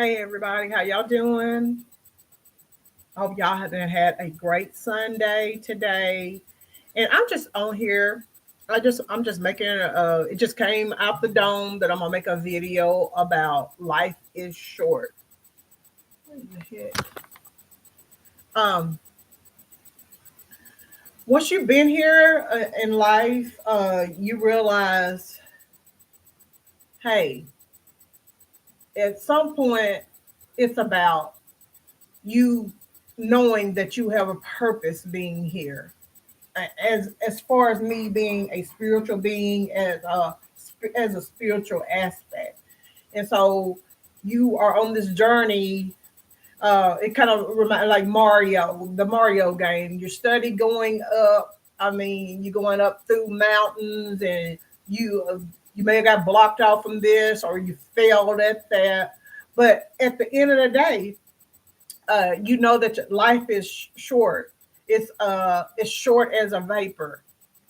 Hey everybody, how y'all doing? Hope y'all have had a great Sunday today. And I'm just on here. I'm just making it just came out the dome that I'm gonna make a video about life is short. What the heck? Um, Once you've been here in life, you realize, hey, at some point, it's about you knowing that you have a purpose being here as far as me being a spiritual being as a spiritual aspect. And so you are on this journey. It kind of reminds like the Mario game. You're steady going up. I mean, you're going up through mountains, and you may have got blocked off from this, or you failed at that. But at the end of the day, you know that life is short. It's short as a vapor,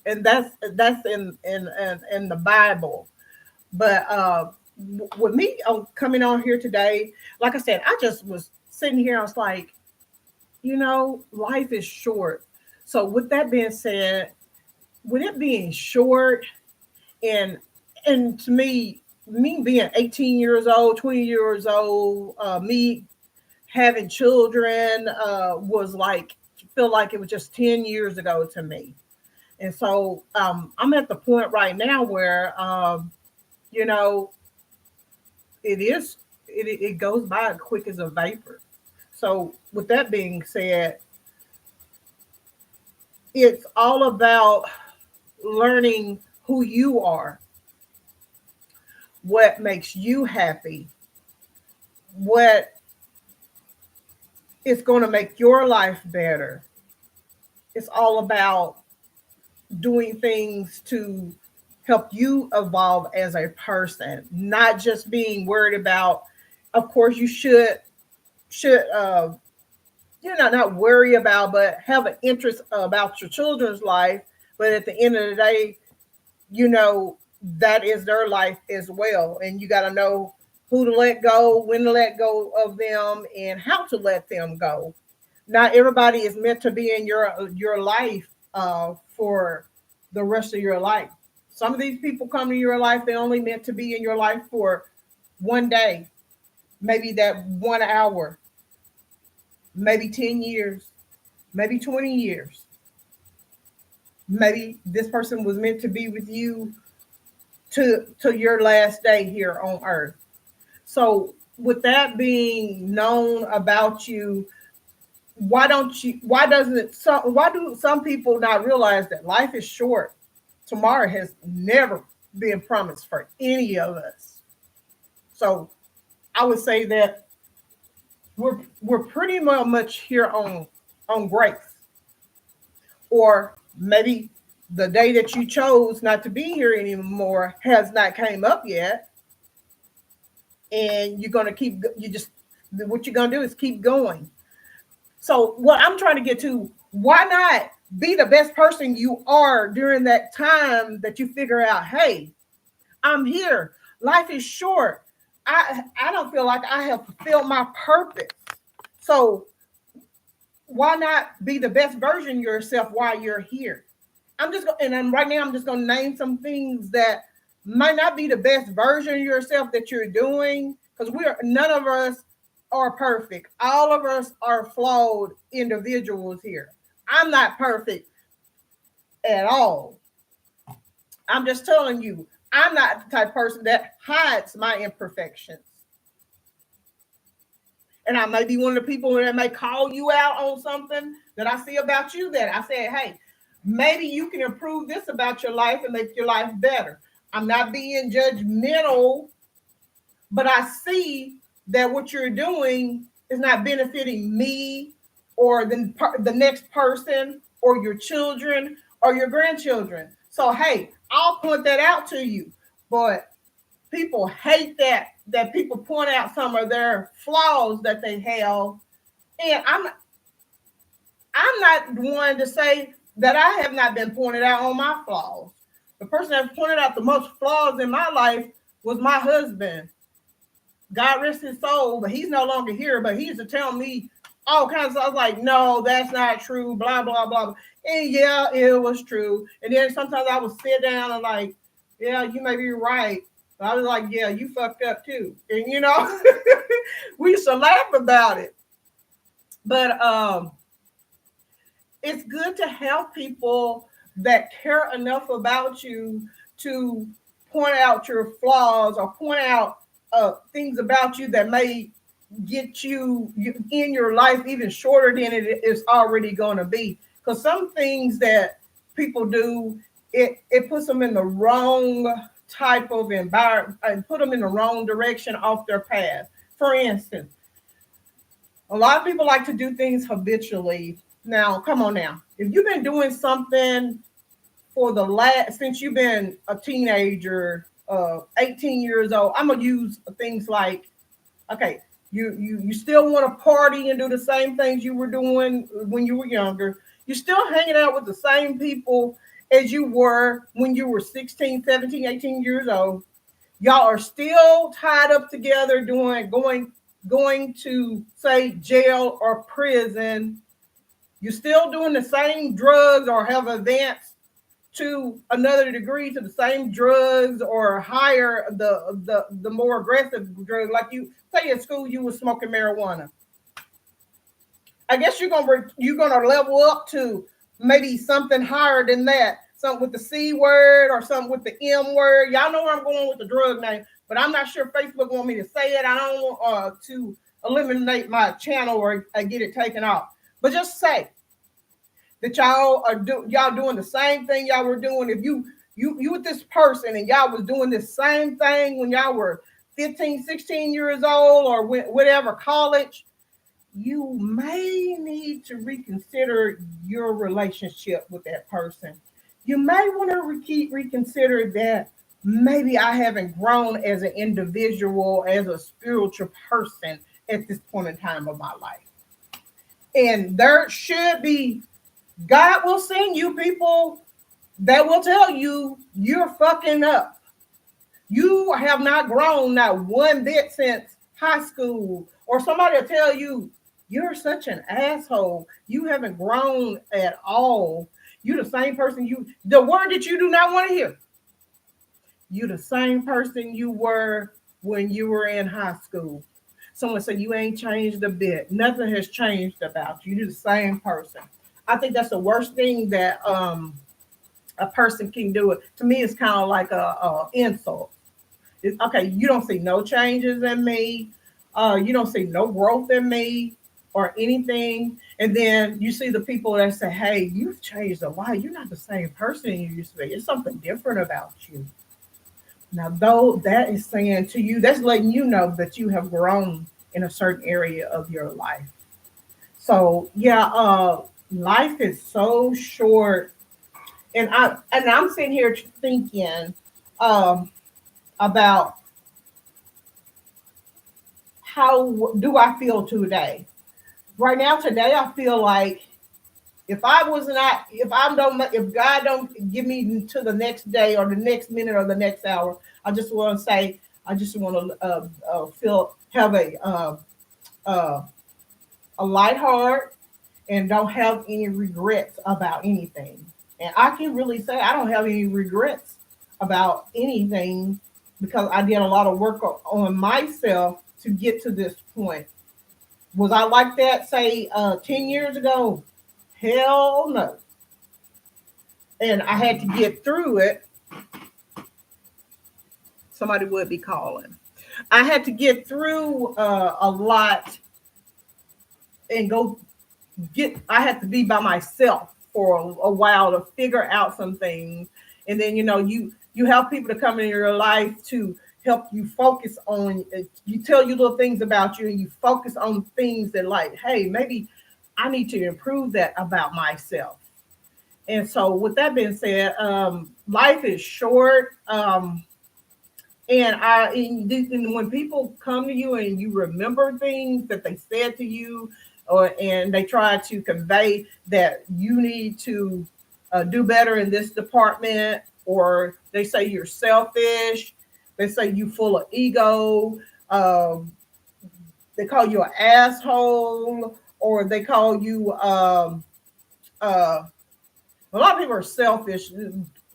and that's in the Bible. But with me coming on here today, like I said, I just was sitting here. I was like, life is short. So with that being said, with it being short, and to me being 18 years old, 20 years old, me having children was like feel like it was just 10 years ago to me. And so I'm at the point right now where you know it is it goes by quick as a vapor. So with that being said, it's all about learning who you are, what makes you happy, what is going to make your life better. It's all about doing things to help you evolve as a person, not just being worried about. Of course, you should not worry about, but have an interest about your children's life. But at the end of the day, you know that is their life as well, and you got to know who to let go, when to let go of them, and how to let them go. Not everybody is meant to be in your life for the rest of your life. Some of these people come to your life, they only meant to be in your life for one day, maybe that 1 hour, maybe 10 years, maybe 20 years. Maybe this person was meant to be with you to your last day here on earth. So with that being known about you, why do some people not realize that life is short? Tomorrow has never been promised for any of us. So I would say that we're pretty much here on grace. Or maybe the day that you chose not to be here anymore has not came up yet, and you're going to keep you just what you're going to do is keep going. So what I'm trying to get to, why not be the best person you are during that time that you figure out, hey, I'm here. Life is short. I don't feel like I have fulfilled my purpose. So why not be the best version of yourself while you're here? Right now I'm just going to name some things that might not be the best version of yourself that you're doing, because none of us are perfect. All of us are flawed individuals here. I'm not perfect at all. I'm just telling you, I'm not the type of person that hides my imperfections. And I may be one of the people that may call you out on something that I see about you that I said, hey, maybe you can improve this about your life and make your life better. I'm not being judgmental, but I see that what you're doing is not benefiting me or the next person or your children or your grandchildren. So, hey, I'll point that out to you. But people hate that people point out some of their flaws that they have. And I'm not one to say that I have not been pointed out on my flaws. The person that pointed out the most flaws in my life was my husband. God rest his soul, but he's no longer here. But he used to tell me all kinds of stuff. I was like, no, that's not true, blah, blah, blah. And yeah, it was true. And then sometimes I would sit down and like, yeah, you may be right. But I was like, yeah, you fucked up too. And you know, we used to laugh about it. But it's good to have people that care enough about you to point out your flaws or point out things about you that may get you in your life even shorter than it is already going to be. Because some things that people do, it puts them in the wrong type of environment and put them in the wrong direction off their path. For instance, a lot of people like to do things habitually. Now, come on now. If you've been doing something for the last, since you've been a teenager, 18 years old, I'm gonna use things like, okay, you still want to party and do the same things you were doing when you were younger. You're still hanging out with the same people as you were when you were 16, 17, 18 years old. Y'all are still tied up together doing going to say jail or prison. You're still doing the same drugs or have advanced to another degree to the same drugs or higher the more aggressive drugs. Like you say in school, you were smoking marijuana. I guess you're gonna level up to maybe something higher than that, something with the C word or something with the M word. Y'all know where I'm going with the drug name, but I'm not sure Facebook want me to say it. I don't want to eliminate my channel or get it taken off. But just say that y'all doing the same thing y'all were doing. If you with this person and y'all was doing the same thing when y'all were 15, 16 years old or whatever, college, you may need to reconsider your relationship with that person. You may want to reconsider that maybe I haven't grown as an individual, as a spiritual person at this point in time of my life. And there should be, God will send you people that will tell you you're fucking up. You have not grown not one bit since high school. Or somebody will tell you, you're such an asshole. You haven't grown at all. You're the same person the word that you do not want to hear. You're the same person you were when you were in high school. Someone said you ain't changed a bit. Nothing has changed about you. You're the same person. I think that's the worst thing that a person can do. It to me, it's kind of like a insult. Okay, you don't see no changes in me. You don't see no growth in me or anything. And then you see the people that say, hey, you've changed a lot. You're not the same person you used to be. It's something different about you. Now, though, that is saying to you, that's letting you know that you have grown in a certain area of your life. So yeah, life is so short. And I'm sitting here thinking about how do I feel today? Right now, today, I feel like if God don't give me to the next day or the next minute or the next hour, I just want to say, I just want to have a light heart and don't have any regrets about anything. And I can really say I don't have any regrets about anything because I did a lot of work on myself to get to this point. Was I like that, say, 10 years ago? Hell no. And I had to get through it. Somebody would be calling. I had to get through a lot and I had to be by myself for a while to figure out some things. And then, you have people to come in your life to help you focus on, you tell you little things about you and you focus on things that like, hey, maybe I need to improve that about myself. And so with that being said, life is short. And when people come to you and you remember things that they said to you, and they try to convey that you need to do better in this department, or they say you're selfish, they say you full of ego, um, they call you an asshole, or they call you uh, a lot of people are selfish.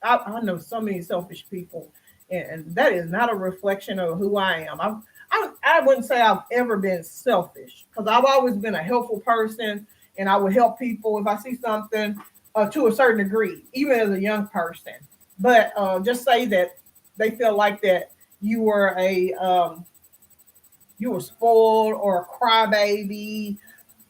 I know so many selfish people, and that is not a reflection of who I am. I wouldn't say I've ever been selfish because I've always been a helpful person, and I would help people if I see something to a certain degree, even as a young person. But just say that they feel like that you were you were spoiled or a crybaby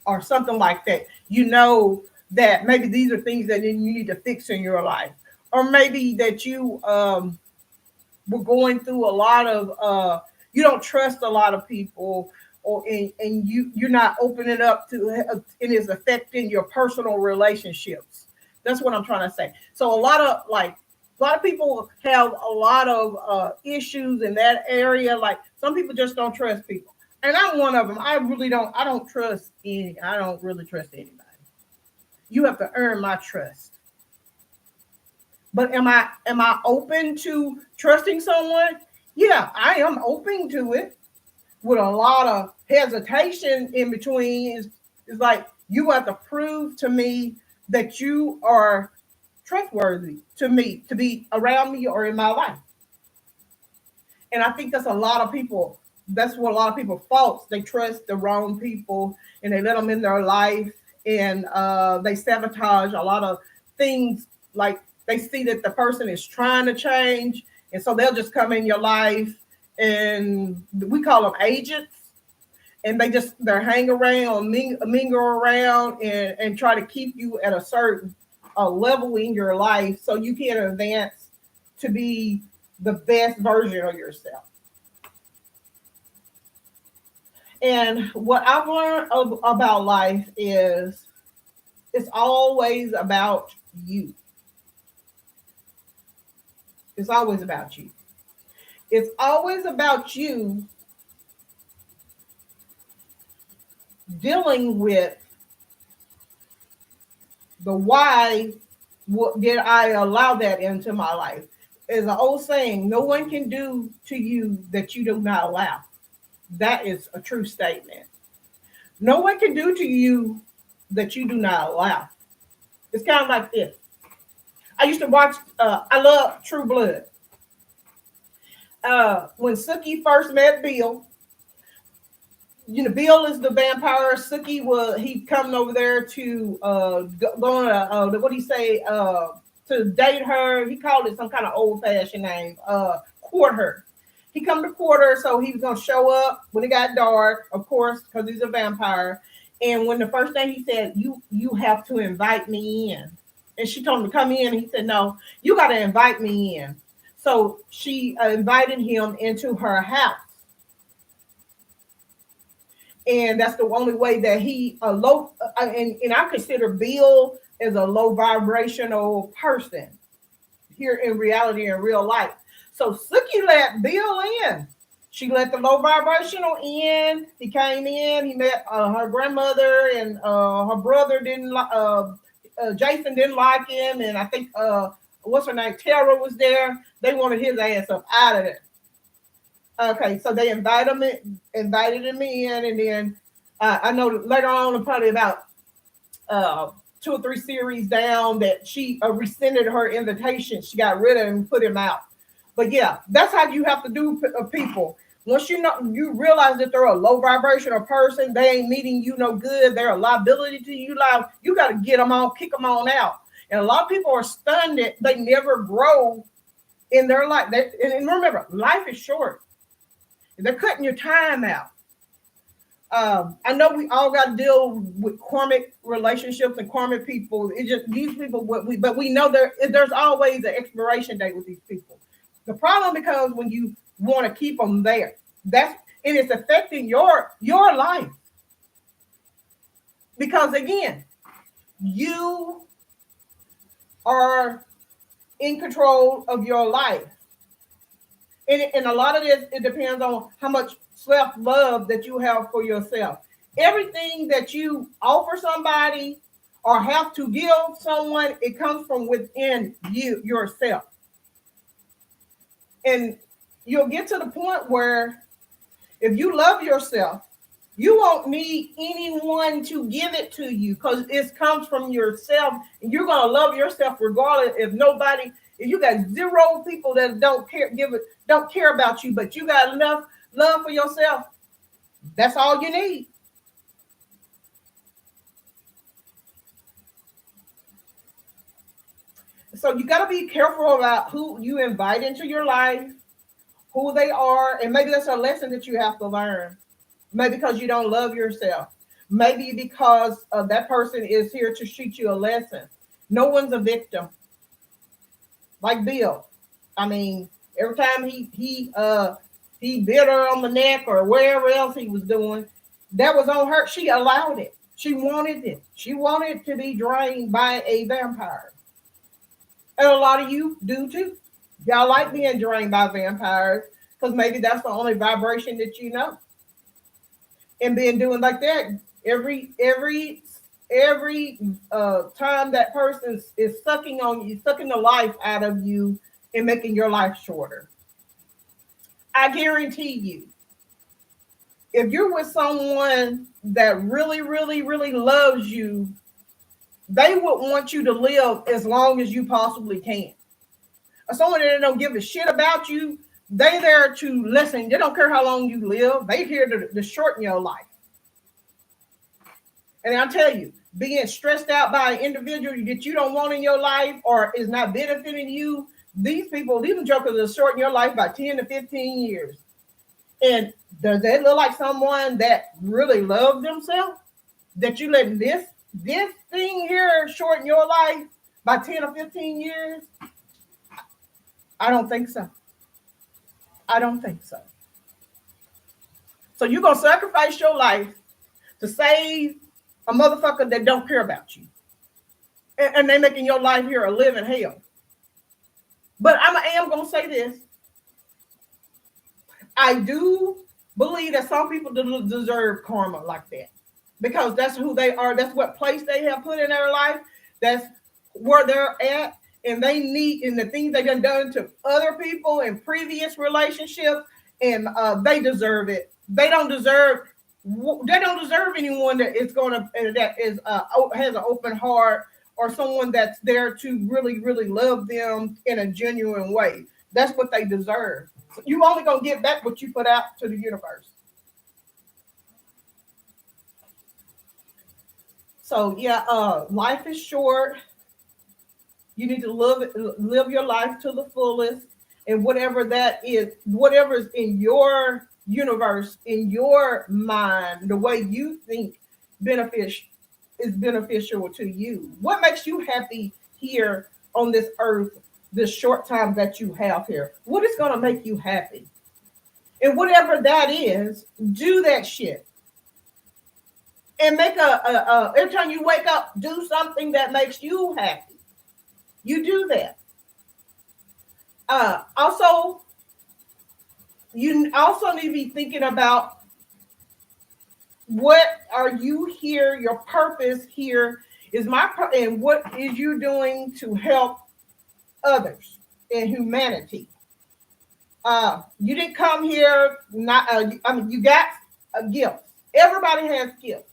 or something like that. You know that maybe these are things that you need to fix in your life, or maybe that you were going through a lot of you don't trust a lot of people, or and you're not opening up to it is affecting your personal relationships. That's what I'm trying to say. So a lot of people have a lot of issues in that area. Like some people just don't trust people, and I'm one of them. I don't trust any. I don't really trust anybody. You have to earn my trust. But am I open to trusting someone? Yeah, I am open to it with a lot of hesitation in between. Is like you have to prove to me that you are trustworthy to me to be around me or in my life. And I think that's a lot of people. That's what a lot of people faults. They trust the wrong people and they let them in their life, and they sabotage a lot of things. Like they see that the person is trying to change, and so they'll just come in your life, and we call them agents, and they're hang around, mingle around, and try to keep you at a certain level in your life so you can advance to be the best version of yourself. And what I've learned about life is it's always about you. It's always about you. It's always about you dealing with the why did I allow that into my life? There's an old saying, no one can do to you that you do not allow. That is a true statement. No one can do to you that you do not allow. It's kind of like this. I used to watch, I love True Blood. When Sookie first met Bill, Bill is the vampire. He coming over there to going to what do you say to date her. He called it some kind of old fashioned name. Court her. He come to court her, so he was gonna show up when it got dark, of course, because he's a vampire. And when the first thing he said, you have to invite me in, and she told him to come in, and he said, no, you got to invite me in. So she invited him into her house. And that's the only way that he and I consider Bill as a low vibrational person here in reality in real life. So Sookie let Bill in. She let the low vibrational in. He came in. He met her grandmother, and her brother didn't. Jason didn't like him, and I think what's her name? Tara was there. They wanted his ass up out of there. Okay, so they invited him in, and then I know later on, probably about 2 or 3 series down, that she rescinded her invitation. She got rid of him and put him out. But yeah, that's how you have to do people. Once you realize that they're a low vibrational person, they ain't meeting you no good. They're a liability to you. Like you got to get them on, kick them on out. And a lot of people are stunned that they never grow in their life. And remember, life is short. They're cutting your time out. I know we all got to deal with karmic relationships and karmic people. It's just these people, but we know there's always an expiration date with these people. The problem because when you want to keep them there, it's affecting your life. Because again, you are in control of your life. And a lot of this, it depends on how much self-love that you have for yourself. Everything that you offer somebody or have to give someone, it comes from within you yourself. And you'll get to the point where If you love yourself, you won't need anyone to give it to you because it comes from yourself. And you're gonna love yourself regardless. If you got zero people that don't care about you, but you got enough love for yourself, that's all you need. So you got to be careful about who you invite into your life, who they are, and maybe that's a lesson that you have to learn. Maybe because you don't love yourself. Maybe because that person is here to teach you a lesson. No one's a victim. Like Bill. I mean, every time he bit her on the neck or wherever else he was doing, that was on her. She allowed it. She wanted it. She wanted to be drained by a vampire. And a lot of you do too. Y'all like being drained by vampires because maybe that's the only vibration that you know. And being doing like that every time that person is sucking on you, sucking the life out of you and making your life shorter. I guarantee you, if you're with someone that really, really, really loves you, they would want you to live as long as you possibly can. Or someone that don't give a shit about you, they there to listen. They don't care how long you live. They here to shorten your life. And I'll tell you, being stressed out by an individual that you don't want in your life or is not benefiting you, these jokers will shorten your life by 10 to 15 years. And does that look like someone that really loves themselves? That you let this thing here shorten your life by 10 or 15 years? I don't think so. I don't think so. So you're going to sacrifice your life to save a motherfucker that don't care about you. And they making your life here a living hell. But I am going to say this. I do believe that some people deserve karma like that. Because that's who they are. That's what place they have put in their life. That's where they're at. And they need, and the things they've done to other people in previous relationships, and they deserve it. They don't deserve anyone that is has an open heart or someone that's there to really, really love them in a genuine way. That's what they deserve. So you only gonna get back what you put out to the universe. So yeah, life is short. You need to live your life to the fullest, and whatever that is, whatever is in your universe, in your mind, the way you think is beneficial to you. What makes you happy here on this earth, this short time that you have here? What is going to make you happy? And whatever that is, do that shit. And make every time you wake up, do something that makes you happy. You do that. Also, you also need to be thinking about what are you here, your purpose here is and what is you doing to help others in humanity. You didn't come here you got a gift. Everybody has gifts.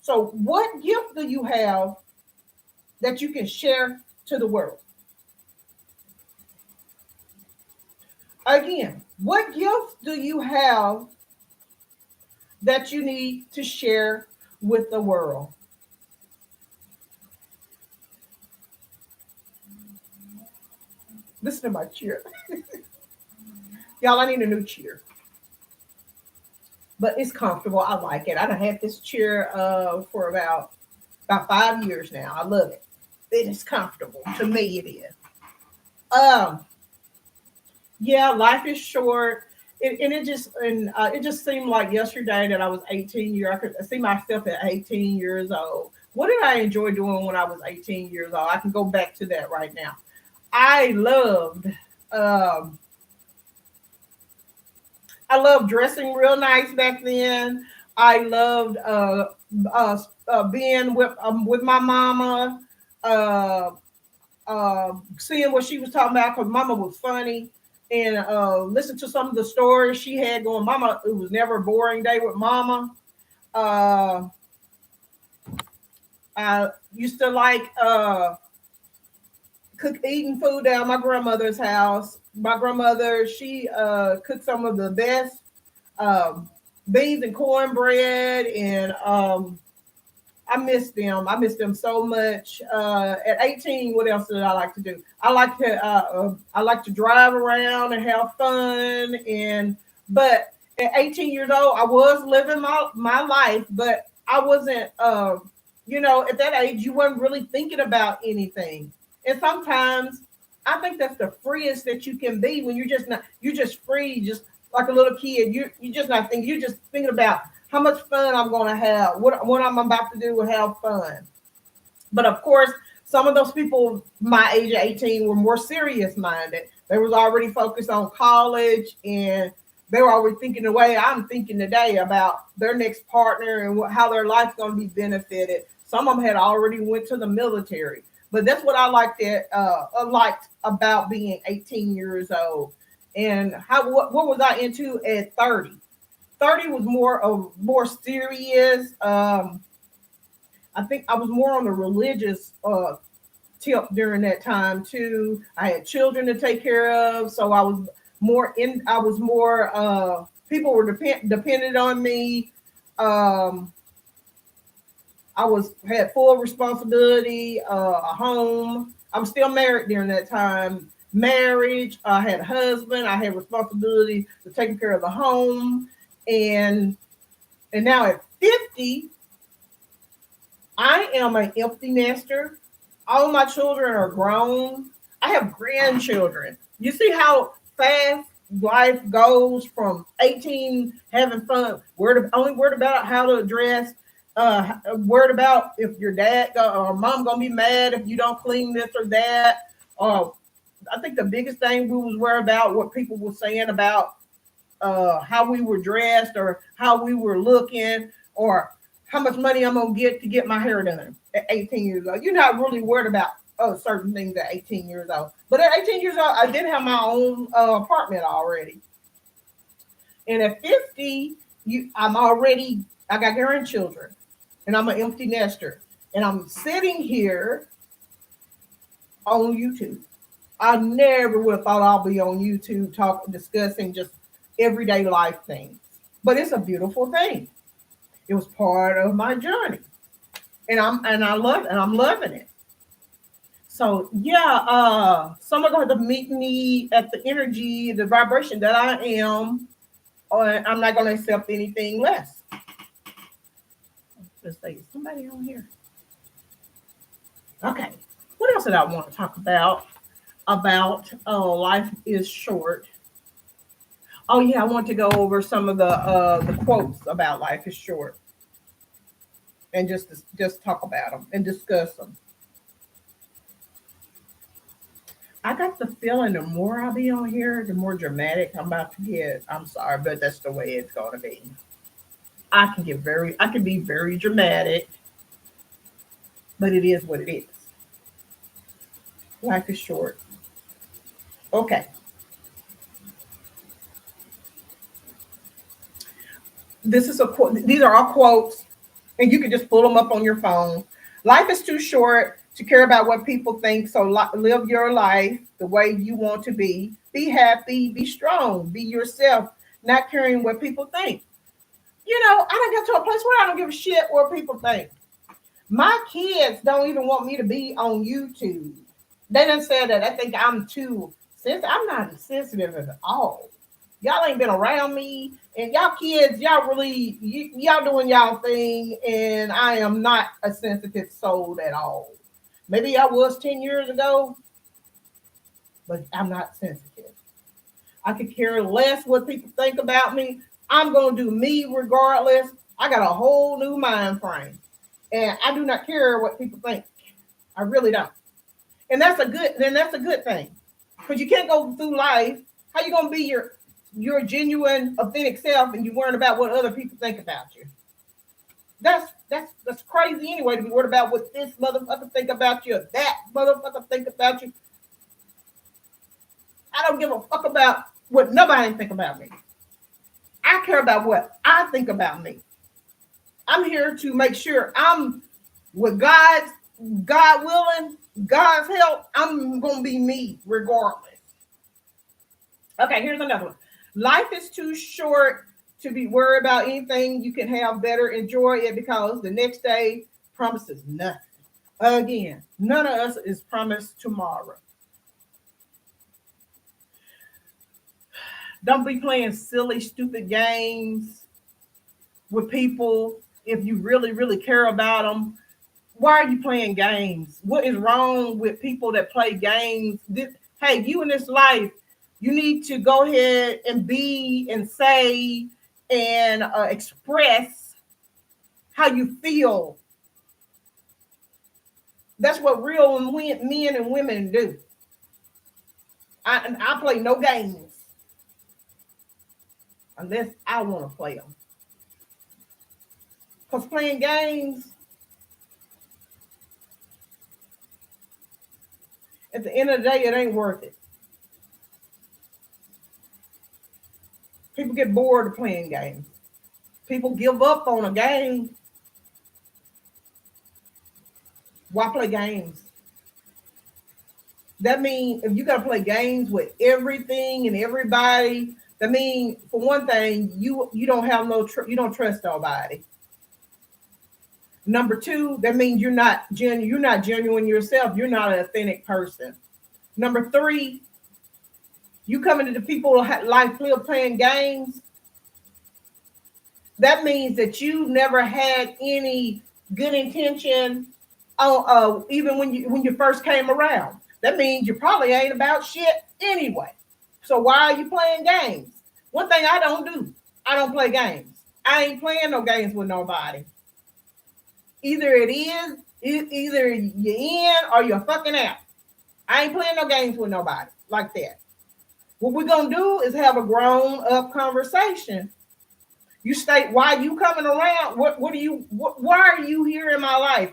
So what gift do you have that you can share to the world? Again, what gifts do you have that you need to share with the world? Listen to my cheer. Y'all, I need a new chair. But it's comfortable. I like it. I done had this chair for about 5 years now. I love it. It is comfortable. To me, it is. Yeah, life is short. It just seemed like yesterday that I was 18 years. I could see myself at 18 years old. What did I enjoy doing when I was 18 years old? I can go back to that right now. I loved dressing real nice back then. I loved being with my mama, seeing what she was talking about because mama was funny. and listen to some of the stories she had going. Mama, it was never a boring day with Mama. Uh, I used to like eating food down my grandmother's house. My grandmother, she cooked some of the best um, beans and cornbread, and I miss them. I miss them so much. At 18, what else did I like to do? I like to drive around and have fun. And but at 18 years old, I was living my life, but I wasn't. At that age, you weren't really thinking about anything. And sometimes I think that's the freest that you can be when you're just not. You're just free, just like a little kid. You're just not thinking. You're just thinking about how much fun I'm going to have, what I'm about to do will have fun. But of course, some of those people my age of 18 were more serious minded. They was already focused on college, and they were already thinking the way I'm thinking today about their next partner and how their life's going to be benefited. Some of them had already went to the military. But that's what I liked about being 18 years old. And what was I into at 30? 30 was more serious. I think I was more on the religious tip during that time too. I had children to take care of, so I was more people were dependent on me. I had full responsibility, a home. I'm still married during that time. Marriage, I had a husband, I had responsibility for taking care of the home. And now at 50, I am an empty nester. All my children are grown. I have grandchildren. You see how fast life goes from 18 having fun, only worried about how to dress, worried about if your dad or mom gonna be mad if you don't clean this or that. I think the biggest thing we was worried about what people were saying about how we were dressed or how we were looking or how much money I'm gonna get to get my hair done at 18 years old. You're not really worried about certain things at 18 years old. But at 18 years old, I did have my own apartment already. And at 50, I got grandchildren, and I'm an empty nester, and I'm sitting here on YouTube. I never would have thought I'll be on YouTube discussing just everyday life things. But it's a beautiful thing. It was part of my journey. And I'm loving it. So yeah, someone going to meet me at the energy, the vibration that I am, or I'm not going to accept anything less. Let's say somebody on here. Okay. What else did I want to talk about? Life is short. Oh yeah, I want to go over some of the quotes about life is short, and just talk about them and discuss them. I got the feeling the more I be on here, the more dramatic I'm about to get. I'm sorry, but that's the way it's going to be. I can be very dramatic, but it is what it is. Life is short. Okay. This is a quote. These are all quotes, and you can just pull them up on your phone. Life is too short to care about what people think, so live your life the way you want to be. Be happy, be strong, be yourself, not caring what people think. I don't get to a place where I don't give a shit what people think. My kids don't even want me to be on YouTube. They done said that I think I'm too sensitive. I'm not sensitive at all. Y'all ain't been around me, and y'all kids, y'all really, y'all doing y'all thing, and I am not a sensitive soul at all. Maybe I was 10 years ago, but I'm not sensitive. I could care less what people think about me. I'm going to do me regardless. I got a whole new mind frame, and I do not care what people think. I really don't. And that's a good thing, because you can't go through life. How you going to be your genuine, authentic self, and you worrying about what other people think about you? That's crazy anyway, to be worried about what this motherfucker think about you, or that motherfucker think about you. I don't give a fuck about what nobody think about me. I care about what I think about me. I'm here to make sure I'm with God willing, God's help, I'm gonna be me regardless. Okay, here's another one. Life is too short to be worried about anything. You can have better, enjoy it, because the next day promises nothing. Again, none of us is promised tomorrow. Don't be playing silly, stupid games with people if you really, really care about them. Why are you playing games? What is wrong with people that play games? Hey, you in this life, you need to go ahead and be and say and express how you feel. That's what real men and women do. I play no games unless I want to play them. Because playing games, at the end of the day, it ain't worth it. People get bored of playing games. People give up on a game. Why play games? That means if you got to play games with everything and everybody, that means for one thing, you don't have you don't trust nobody. Number two, that means you're not genuine yourself. You're not an authentic person. Number three, you come into the people life playing games. That means that you never had any good intention. Even when you first came around, that means you probably ain't about shit anyway. So why are you playing games? One thing I don't do, I don't play games. I ain't playing no games with nobody. Either you're in or you're fucking out. I ain't playing no games with nobody like that. What we're gonna do is have a grown-up conversation. You state why you coming around. Why are you here in my life?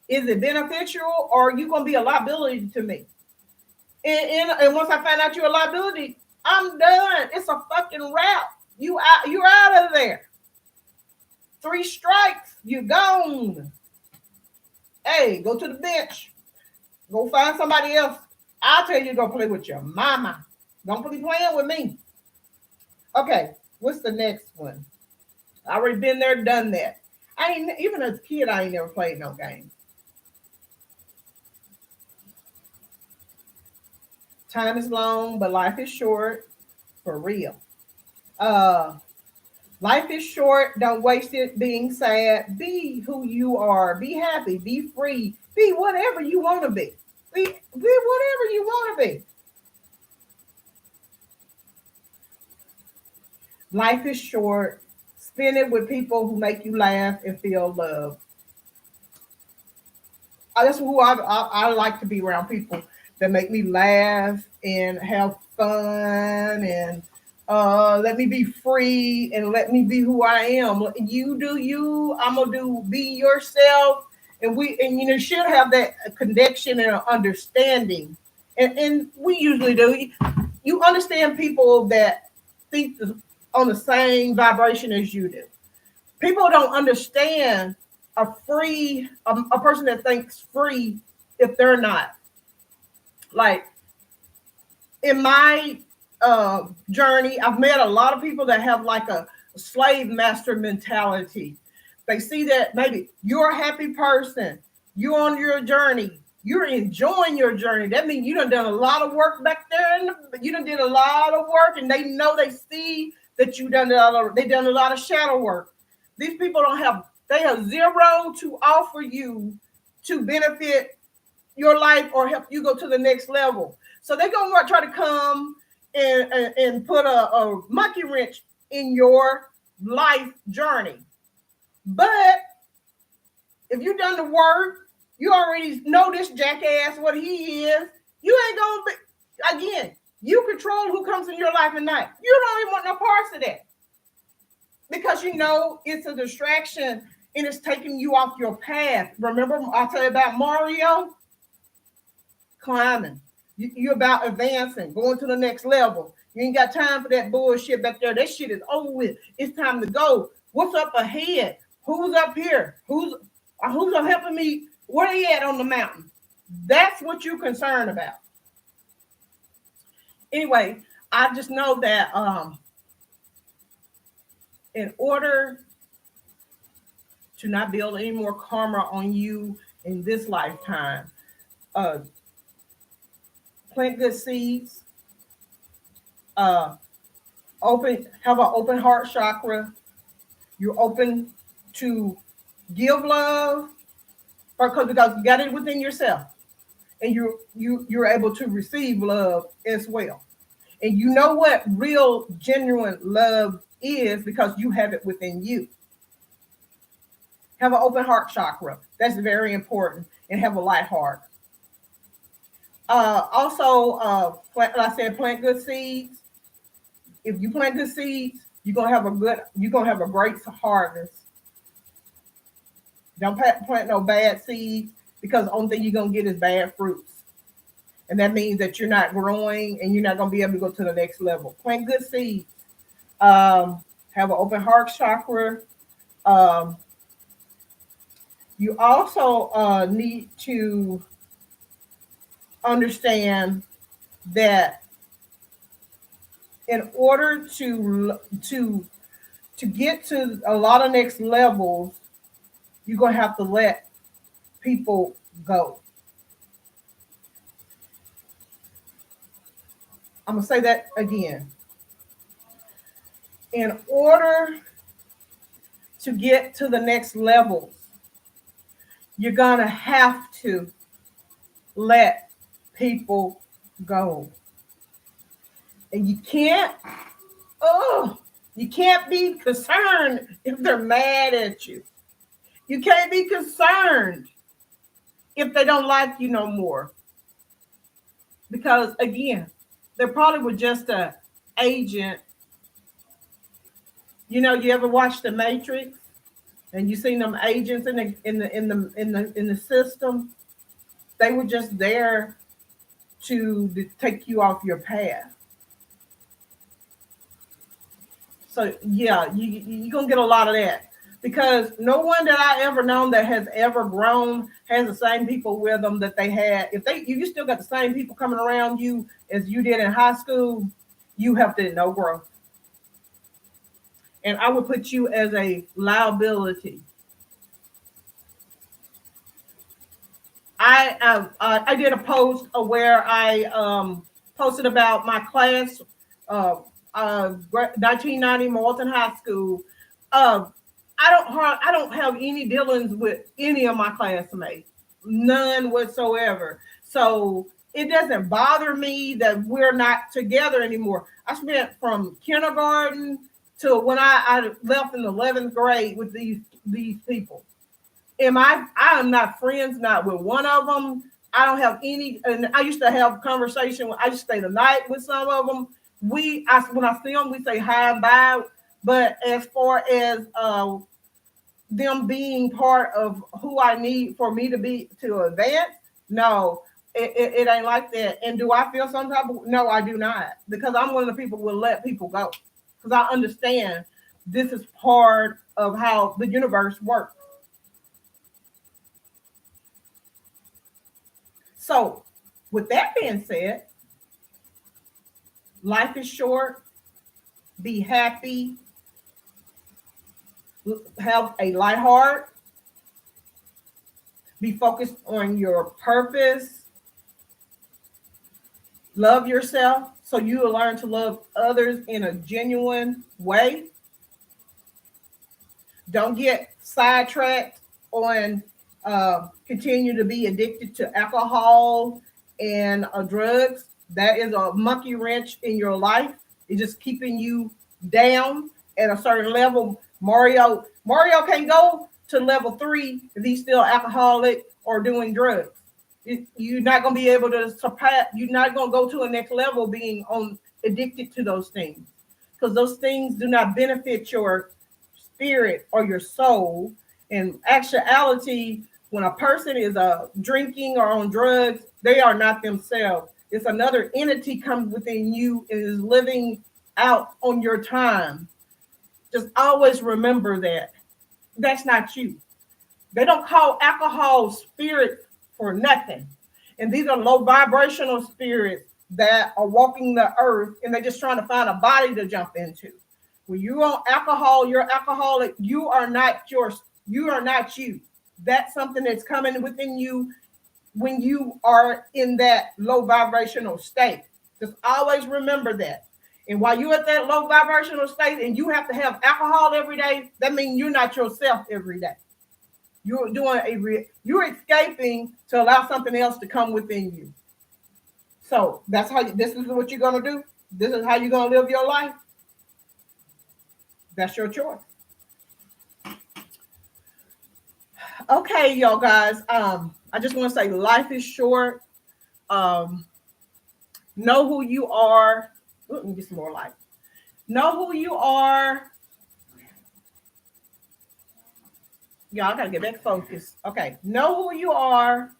Is it beneficial, or are you gonna be a liability to me? And once I find out you're a liability, I'm done. It's a fucking wrap. You're out of there. 3 strikes, you're gone. Hey, go to the bench. Go find somebody else. I'll tell you to go play with your mama. Don't be playing with me. Okay, what's the next one? I already been there, done that. Even as a kid, I ain't never played no games. Time is long, but life is short. For real. Life is short. Don't waste it being sad. Be who you are. Be happy. Be free. Be whatever you want to be. Be whatever you want to be. Life is short. Spend it with people who make you laugh and feel love. That's who I like to be around, people that make me laugh and have fun and let me be free and let me be who I am. You do you. I'm gonna be yourself, and you should have that connection and understanding, and we usually do. You understand people that think on the same vibration as you do. People don't understand a person that thinks free if they're not. Like in my journey, I've met a lot of people that have like a slave master mentality. They see that maybe you're a happy person, you're on your journey, you're enjoying your journey. That means you done a lot of work back there, you done did a lot of work, and they see that they done a lot of shadow work. These people they have zero to offer you to benefit your life or help you go to the next level. So they're going to try to come and put a monkey wrench in your life journey. But if you've done the work, you already know this jackass, what he is. You ain't going to be, again, you control who comes in your life at night. You don't even want no parts of that. Because it's a distraction and it's taking you off your path. Remember, I tell you about Mario? Climbing. You're about advancing, going to the next level. You ain't got time for that bullshit back there. That shit is over with. It's time to go. What's up ahead? Who's up here? Who's helping me? Where they at on the mountain? That's what you're concerned about. Anyway, I just know that in order to not build any more karma on you in this lifetime, plant good seeds, have an open heart chakra. You're open to give love, because you got it within yourself, and you're able to receive love as well. And you know what real, genuine love is because you have it within you. Have an open heart chakra. That's very important. And have a light heart. Also, like I said, plant good seeds. If you plant good seeds, you're gonna have a great harvest. Don't plant no bad seeds, because the only thing you're gonna get is bad fruits. And that means that you're not growing and you're not gonna be able to go to the next level. Plant good seeds. Have an open heart chakra. You also need to understand that in order to get to a lot of next levels, you're gonna have to let people go. I'm gonna say that again. In order to get to the next levels, you're gonna have to let people go. And you can't be concerned if they're mad at you. You can't be concerned if they don't like you no more. Because again, they probably were just an agent. You know, you ever watched The Matrix and you seen them agents in the system? They were just there to take you off your path. So yeah, you're gonna get a lot of that, because no one that I ever known that has ever grown has the same people with them that they had. If you still got the same people coming around you as you did in high school, you have to no growth. And I would put you as a liability. I did a post where I posted about my class, 1990 Marlton High School. I don't have any dealings with any of my classmates, none whatsoever. So it doesn't bother me that we're not together anymore. I spent from kindergarten to when I left in the 11th grade with these people. I am not friends, not with one of them. I don't have any, and I used to have conversation. I used to stay the night with some of them. When I see them, we say hi and bye. But as far as them being part of who I need for me to advance, no, it ain't like that. And do I feel some type of? No, I do not, because I'm one of the people who will let people go, because I understand this is part of how the universe works. So, with that being said, life is short. Be happy. Have a light heart. Be focused on your purpose. Love yourself so you will learn to love others in a genuine way. Don't get sidetracked on continue to be addicted to alcohol and drugs. That is a monkey wrench in your life. It's just keeping you down at a certain level. Mario can't go to level 3 if he's still alcoholic or doing drugs. You're not going to be able to surpass. You're not going to go to a next level being addicted to those things, because those things do not benefit your spirit or your soul. In actuality, when a person is drinking or on drugs, they are not themselves. It's another entity comes within you and is living out on your time. Just always remember that. That's not you. They don't call alcohol spirit for nothing. And these are low vibrational spirits that are walking the earth and they're just trying to find a body to jump into. When you're on alcohol, you're alcoholic, you are not you. That's something that's coming within you when you are in that low vibrational state. Just always remember that. And while you're at that low vibrational state and you have to have alcohol every day, that means you're not yourself every day. You're escaping to allow something else to come within you. So this is what you're gonna do. This is how you're gonna live your life. That's your choice. Okay, y'all guys. I just want to say life is short. Know who you are. Let me get some more light. Know who you are. Y'all gotta get back focused. Okay, know who you are.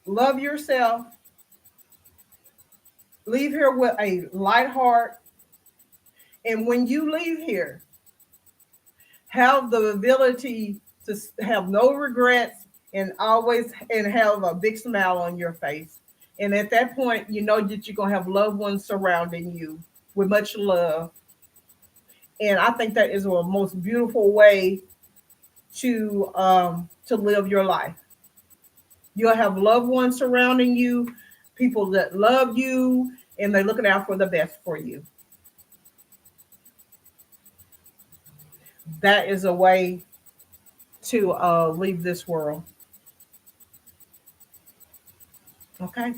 Love yourself. Leave here with a light heart. And when you leave here, have the ability to have no regrets and have a big smile on your face. And at that point, you know that you're gonna have loved ones surrounding you with much love. And I think that is a most beautiful way to live your life. You'll have loved ones surrounding you, people that love you, and they're looking out for the best for you. That is a way to leave this world. Okay.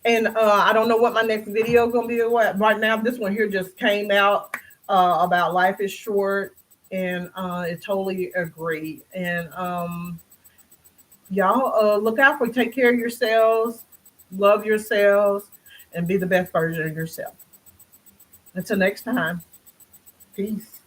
And I don't know what my next video is going to be. Right now, this one here just came out about life is short. And I totally agree. And y'all look out for, take care of yourselves, love yourselves, and be the best version of yourself. Until next time, peace.